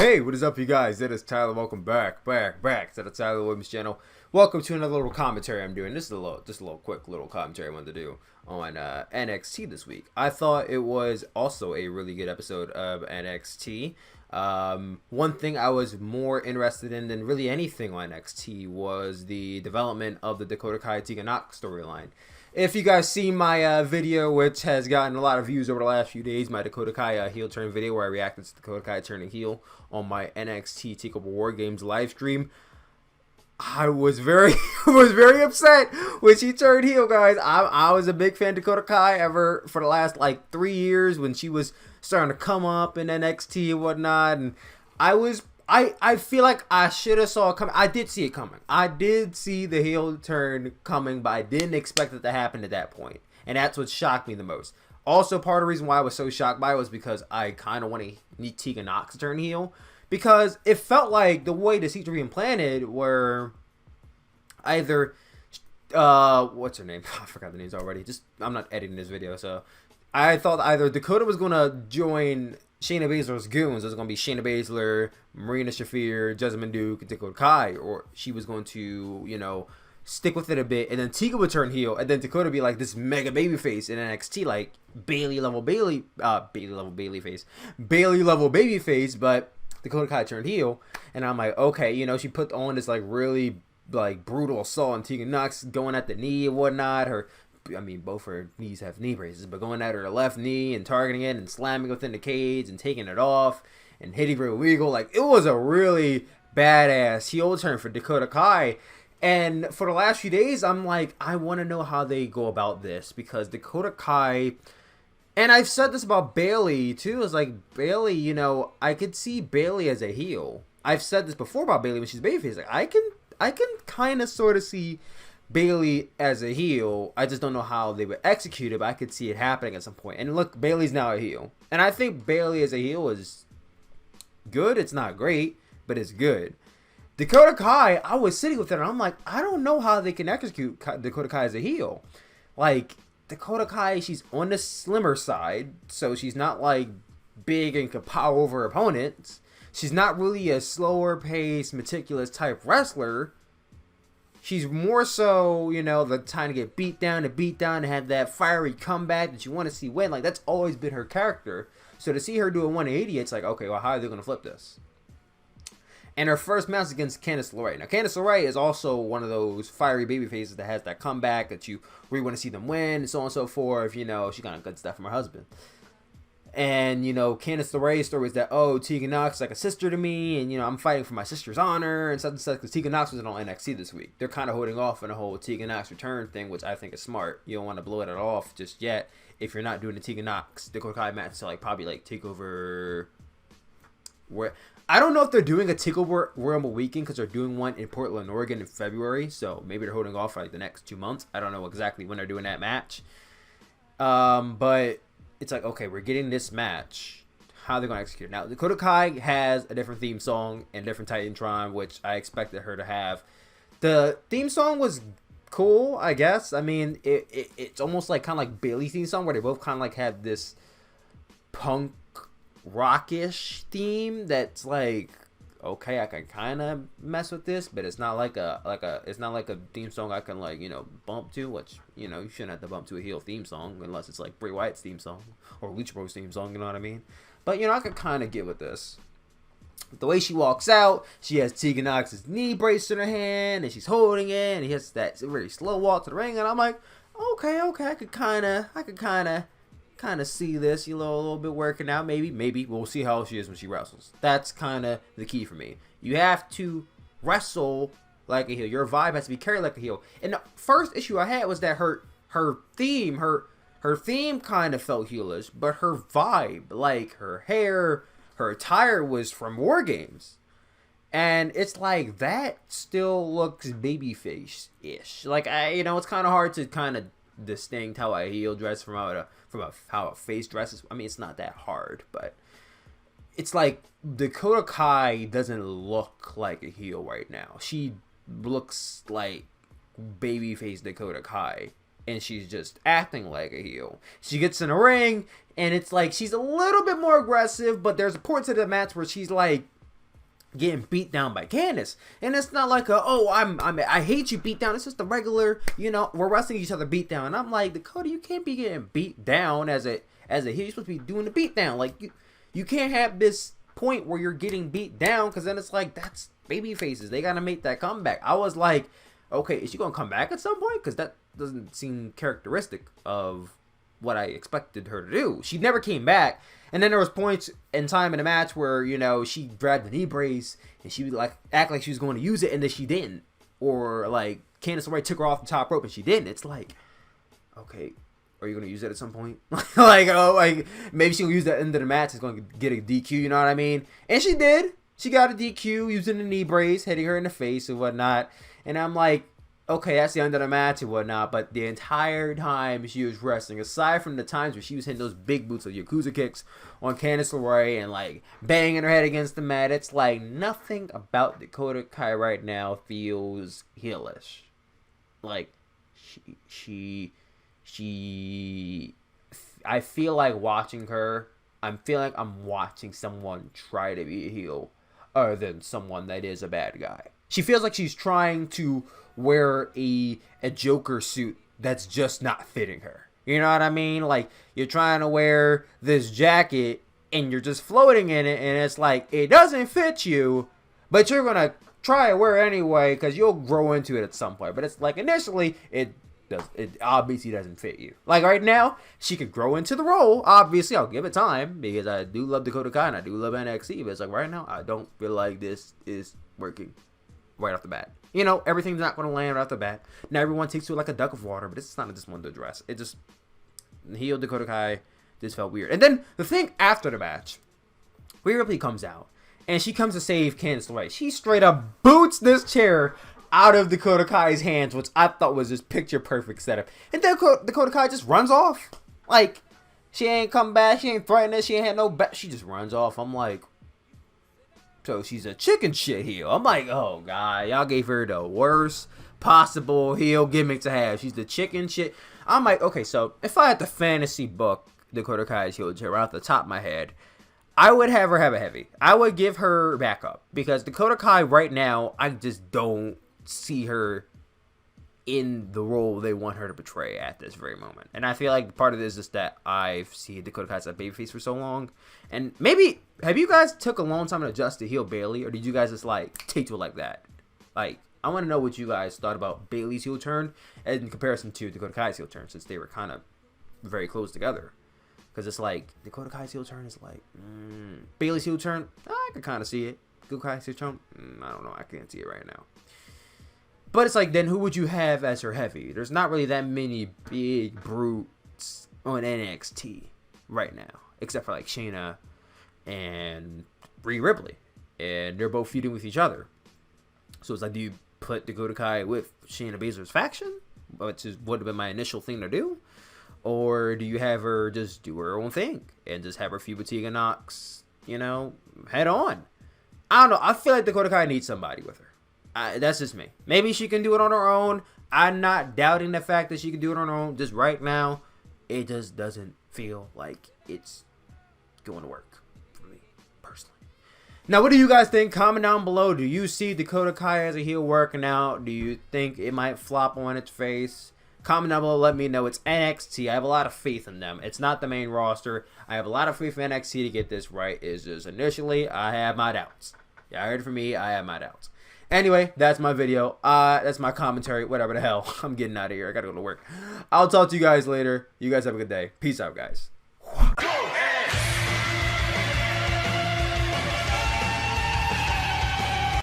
Hey, what is up, you guys? It is Tyler. Welcome back to the Tyler Williams channel. Welcome to another little commentary I'm doing. This is just a little quick little commentary I wanted to do on NXT this week. I thought it was also a really good episode of NXT. One thing I was more interested in than really anything on NXT was the development of the Dakota Kai Tegan Nox storyline. If you guys see my video, which has gotten a lot of views over the last few days, my Dakota Kai heel turn video where I reacted to Dakota Kai turning heel on my NXT TakeOver War Games live stream, I was very upset when she turned heel, guys. I was a big fan of Dakota Kai ever for the last like 3 years when she was starting to come up in NXT and whatnot, and I feel like I should have saw it coming. I did see it coming. I did see the heel turn coming, but I didn't expect it to happen at that point. And that's what shocked me the most. Also, part of the reason why I was so shocked by it was because I kind of want to need Tegan Nox to turn heel. Because it felt like the way the seats were being planted were either... what's her name? I forgot the names already. I'm not editing this video, so... I thought either Dakota was going to join Shayna Baszler's goons. It was going to be Shayna Baszler, Marina Shafir, Jessamine Duke, and Dakota Kai. Or she was going to, stick with it a bit. And then Tegan would turn heel. And then Dakota would be like this mega babyface in NXT. Like Bailey level babyface. But Dakota Kai turned heel. And I'm like, okay, she put on this like really like brutal assault on Tegan Nox, going at the knee and whatnot. Both her knees have knee braces, but going at her left knee and targeting it and slamming within the cage and taking it off and hitting her illegal. Like, it was a really badass heel turn for Dakota Kai. And for the last few days, I'm like, I want to know how they go about this, because Dakota Kai, and I've said this about Bailey too, is like, Bailey, I could see Bailey as a heel. I've said this before about Bailey when she's babyface. Like, I can kind of sort of see Bailey as a heel. I just don't know how they would execute it, but I could see it happening at some point. And look, Bailey's now a heel. And I think Bailey as a heel is good. It's not great, but it's good. Dakota Kai, I was sitting with it, and I'm like, I don't know how they can execute Dakota Kai as a heel. Like, Dakota Kai, she's on the slimmer side, so she's not, like, big and can power over opponents. She's not really a slower paced, meticulous type wrestler. She's more so, the time to get beat down and have that fiery comeback that you want to see win. Like, that's always been her character. So to see her do a 180, it's like, okay, well, how are they going to flip this? And her first match against Candice LeRae. Now, Candice LeRae is also one of those fiery baby faces that has that comeback that you really want to see them win and so on and so forth. She got good stuff from her husband. And, Candice LeRae's story is that, Tegan Nox is like a sister to me, and, I'm fighting for my sister's honor, and such, because Tegan Nox wasn't on NXT this week. They're kind of holding off on the whole Tegan Nox return thing, which I think is smart. You don't want to blow it off just yet if you're not doing the Tegan Nox Dakota Kai match until, probably, TakeOver... I don't know if they're doing a TakeOver Royal Rumble weekend, because they're doing one in Portland, Oregon in February, so maybe they're holding off for, the next 2 months. I don't know exactly when they're doing that match. But... it's like, okay, we're getting this match. How are they going to execute it? Now, Dakota Kai has a different theme song and different Titantron, which I expected her to have. The theme song was cool, I guess. It's almost like kind of like Bailey's theme song, where they both kind of like have this punk rockish theme that's like, okay, I can kind of mess with this, but it's not like a theme song I can bump to, which you shouldn't have to bump to a heel theme song unless it's like Bray Wyatt's theme song or Lucha Bros theme song, you know what I mean? But I could kind of get with this. The way she walks out, she has Tegan Nox's knee brace in her hand, and she's holding it, and he has that very slow walk to the ring, and I'm like, okay, I could kind of see this, a little bit working out. Maybe we'll see how she is when she wrestles. That's kind of the key for me. You have to wrestle like a heel. Your vibe has to be carried like a heel. And the first issue I had was that her theme kind of felt heelish, but her vibe, like her hair, her attire, was from War Games. And it's like, that still looks babyface-ish. Like, it's kind of hard to kind of distinct how a heel dress from how a face dresses. It's not that hard, but it's like Dakota Kai doesn't look like a heel right now. She looks like babyface Dakota Kai, and she's just acting like a heel. She gets in a ring, and it's like she's a little bit more aggressive, but there's a point to the match where she's like getting beat down by Candice. And it's not like I hate you beat down. It's just a regular, we're wrestling each other beat down. And I'm like, Dakota, you can't be getting beat down as a heel. You're supposed to be doing the beat down. Like, you can't have this point where you're getting beat down, because then it's like, that's baby faces. They gotta make that comeback. I was like, okay, is she gonna come back at some point? Because that doesn't seem characteristic of what I expected her to do. She never came back. And then there was points in time in the match where, she grabbed the knee brace and she would like act like she was going to use it, and then she didn't. Or like Candice LeRae took her off the top rope and she didn't. It's like, okay, are you going to use it at some point? like maybe she'll use that at the end of the match. It's going to get a DQ, you know what I mean? And she did. She got a DQ using the knee brace, hitting her in the face and whatnot. And I'm like, okay, that's the end of the match and whatnot, but the entire time she was wrestling, aside from the times where she was hitting those big boots of Yakuza kicks on Candice LeRae and like banging her head against the mat, it's like nothing about Dakota Kai right now feels heelish. Like I feel like watching her, I'm feeling like I'm watching someone try to be a heel other than someone that is a bad guy. She feels like she's trying to wear a Joker suit that's just not fitting her. You know what I mean? Like, you're trying to wear this jacket and you're just floating in it, and it's like, it doesn't fit you, but you're gonna try to wear it anyway because you'll grow into it at some point. But it's like, initially, it obviously doesn't fit you. Like, right now, she could grow into the role. Obviously, I'll give it time because I do love Dakota Kai and I do love NXT, but it's like, right now, I don't feel like this is working right off the bat. Everything's not going to land right off the bat. Now, everyone takes to it like a duck of water, but it's not just one to address. It just, heel Dakota Kai just felt weird. And then the thing after the match, Rhea Ripley comes out, and she comes to save Candice LeRae. She straight up boots this chair out of Dakota Kai's hands, which I thought was this picture perfect setup. And then Dakota Kai just runs off. Like, she ain't come back, she ain't threatening, she ain't had no back. She just runs off. I'm like, so she's a chicken shit heel. I'm like, oh god, y'all gave her the worst possible heel gimmick to have. She's the chicken shit. I'm like, okay, so if I had to fantasy book Dakota Kai's heel chair right off the top of my head, I would have her have a heavy. I would give her backup, because Dakota Kai right now, I just don't see her in the role they want her to portray at this very moment. And I feel like part of this is that I've seen Dakota Kai as a babyface for so long. And maybe, have you guys took a long time to adjust to heel Bayley, or did you guys just like take to it like that? Like, I want to know what you guys thought about Bayley's heel turn in comparison to Dakota Kai's heel turn, since they were kind of very close together. Because it's like, Dakota Kai's heel turn is like, Bayley's heel turn, I can kind of see it. Dakota Kai's heel turn, I don't know, I can't see it right now. But it's like, then who would you have as her heavy? There's not really that many big brutes on NXT right now, except for like Shayna and Rhea Ripley, and they're both feuding with each other. So it's like, do you put Dakota Kai with Shayna Baszler's faction, which is would have been my initial thing to do, or do you have her just do her own thing and just have her feud with Tegan Nox, head on? I don't know. I feel like Dakota Kai needs somebody with her. That's just me. Maybe she can do it on her own. I'm not doubting the fact that she can do it on her own. Just right now, it just doesn't feel like it's going to work for me, personally. Now, what do you guys think? Comment down below. Do you see Dakota Kai as a heel working out? Do you think it might flop on its face? Comment down below. Let me know. It's NXT. I have a lot of faith in them. It's not the main roster. I have a lot of faith in NXT to get this right. It's just initially, I have my doubts. Yeah, I heard it from me. I have my doubts. Anyway, that's my video. That's my commentary. Whatever the hell. I'm getting out of here. I gotta go to work. I'll talk to you guys later. You guys have a good day. Peace out, guys.